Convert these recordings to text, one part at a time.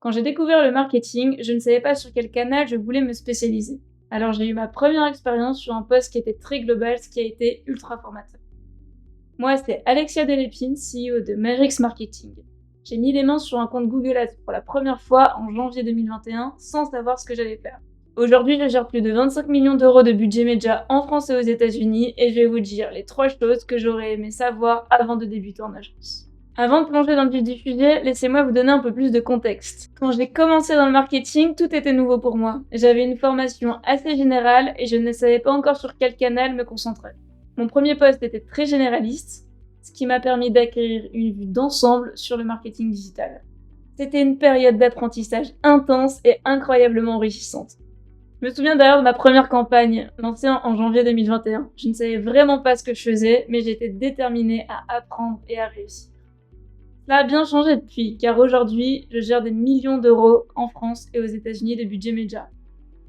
Quand j'ai découvert le marketing, je ne savais pas sur quel canal je voulais me spécialiser. Alors j'ai eu ma première expérience sur un poste qui était très global, ce qui a été ultra formateur. Moi, c'est Alexia Delépine, CEO de Merix Marketing. J'ai mis les mains sur un compte Google Ads pour la première fois en janvier 2021 sans savoir ce que j'allais faire. Aujourd'hui, je gère plus de 25 millions d'euros de budget média en France et aux États-Unis et je vais vous dire les 3 choses que j'aurais aimé savoir avant de débuter en agence. Avant de plonger dans le vif du sujet, laissez-moi vous donner un peu plus de contexte. Quand j'ai commencé dans le marketing, tout était nouveau pour moi. J'avais une formation assez générale et je ne savais pas encore sur quel canal me concentrer. Mon premier poste était très généraliste, ce qui m'a permis d'acquérir une vue d'ensemble sur le marketing digital. C'était une période d'apprentissage intense et incroyablement enrichissante. Je me souviens d'ailleurs de ma première campagne, lancée en janvier 2021. Je ne savais vraiment pas ce que je faisais, mais j'étais déterminée à apprendre et à réussir. Ça a bien changé depuis, car aujourd'hui, je gère des millions d'euros en France et aux États-Unis de budget média.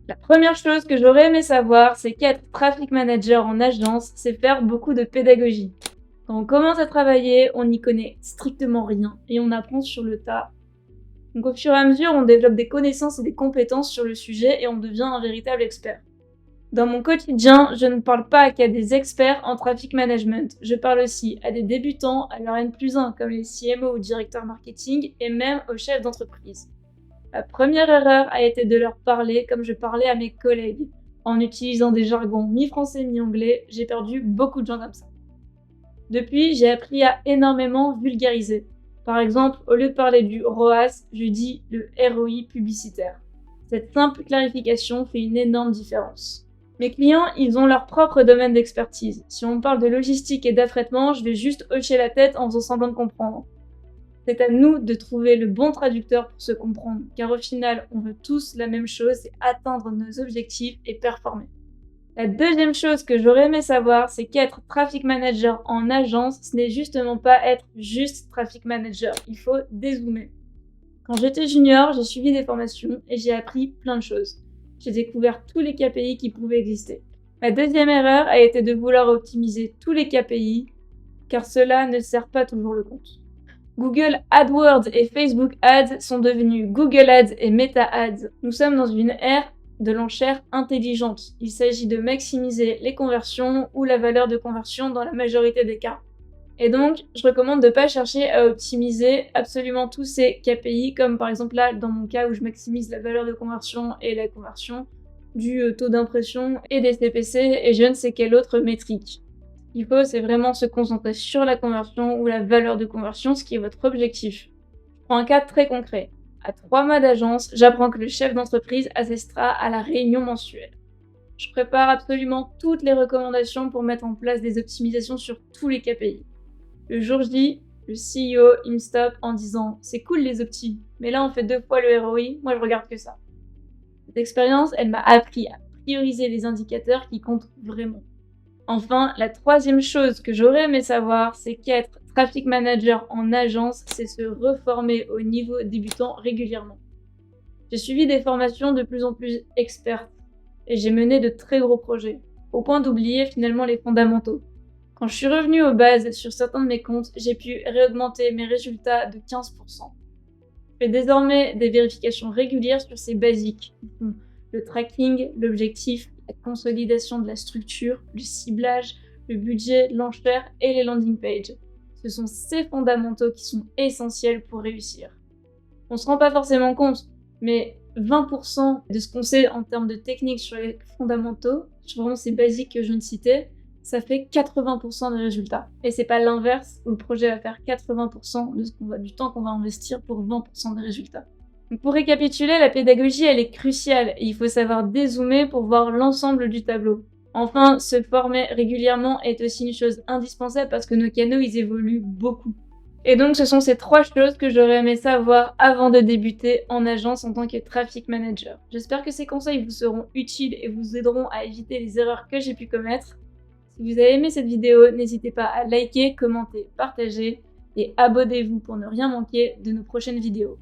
La première chose que j'aurais aimé savoir, c'est qu'être traffic manager en agence, c'est faire beaucoup de pédagogie. Quand on commence à travailler, on n'y connaît strictement rien et on apprend sur le tas. Donc au fur et à mesure, on développe des connaissances et des compétences sur le sujet et on devient un véritable expert. Dans mon quotidien, je ne parle pas qu'à des experts en traffic management, je parle aussi à des débutants, à leur N+1 comme les CMO ou directeurs marketing et même aux chefs d'entreprise. La première erreur a été de leur parler comme je parlais à mes collègues. En utilisant des jargons mi-français mi-anglais, j'ai perdu beaucoup de gens comme ça. Depuis, j'ai appris à énormément vulgariser. Par exemple, au lieu de parler du ROAS, je dis le ROI publicitaire. Cette simple clarification fait une énorme différence. Mes clients, ils ont leur propre domaine d'expertise. Si on parle de logistique et d'affrètement, je vais juste hocher la tête en faisant semblant de comprendre. C'est à nous de trouver le bon traducteur pour se comprendre, car au final, on veut tous la même chose, c'est atteindre nos objectifs et performer. La deuxième chose que j'aurais aimé savoir, c'est qu'être traffic manager en agence, ce n'est justement pas être juste traffic manager, il faut dézoomer. Quand j'étais junior, j'ai suivi des formations et j'ai appris plein de choses. J'ai découvert tous les KPI qui pouvaient exister. Ma deuxième erreur a été de vouloir optimiser tous les KPI, car cela ne sert pas toujours le compte. Google AdWords et Facebook Ads sont devenus Google Ads et Meta Ads. Nous sommes dans une ère de l'enchère intelligente. Il s'agit de maximiser les conversions ou la valeur de conversion dans la majorité des cas. Et donc, je recommande de ne pas chercher à optimiser absolument tous ces KPI, comme par exemple là, dans mon cas où je maximise la valeur de conversion et la conversion, du taux d'impression et des CPC et je ne sais quelle autre métrique. Ce qu'il faut, c'est vraiment se concentrer sur la conversion ou la valeur de conversion, ce qui est votre objectif. Je prends un cas très concret. À 3 mois d'agence, j'apprends que le chef d'entreprise assistera à la réunion mensuelle. Je prépare absolument toutes les recommandations pour mettre en place des optimisations sur tous les KPI. Le jour J, le CEO, il me stoppe en disant « C'est cool les optis, mais là on fait 2 fois le ROI, moi je regarde que ça. » Cette expérience, elle m'a appris à prioriser les indicateurs qui comptent vraiment. Enfin, la troisième chose que j'aurais aimé savoir, c'est qu'être traffic manager en agence, c'est se reformer au niveau débutant régulièrement. J'ai suivi des formations de plus en plus expertes et j'ai mené de très gros projets, au point d'oublier finalement les fondamentaux. Quand je suis revenue aux bases sur certains de mes comptes, j'ai pu réaugmenter mes résultats de 15%. Je fais désormais des vérifications régulières sur ces basiques, le tracking, l'objectif, la consolidation de la structure, le ciblage, le budget, l'enchère et les landing pages. Ce sont ces fondamentaux qui sont essentiels pour réussir. On ne se rend pas forcément compte, mais 20% de ce qu'on sait en termes de technique sur les fondamentaux, sur vraiment ces basiques que je viens de citer, ça fait 80% des résultats. Et c'est pas l'inverse, où le projet va faire 80% du temps qu'on va investir pour 20% des résultats. Donc pour récapituler, la pédagogie, elle est cruciale et il faut savoir dézoomer pour voir l'ensemble du tableau. Enfin, se former régulièrement est aussi une chose indispensable parce que nos canaux, ils évoluent beaucoup. Et donc, ce sont ces 3 choses que j'aurais aimé savoir avant de débuter en agence en tant que traffic manager. J'espère que ces conseils vous seront utiles et vous aideront à éviter les erreurs que j'ai pu commettre. Si vous avez aimé cette vidéo, n'hésitez pas à liker, commenter, partager et abonnez-vous pour ne rien manquer de nos prochaines vidéos.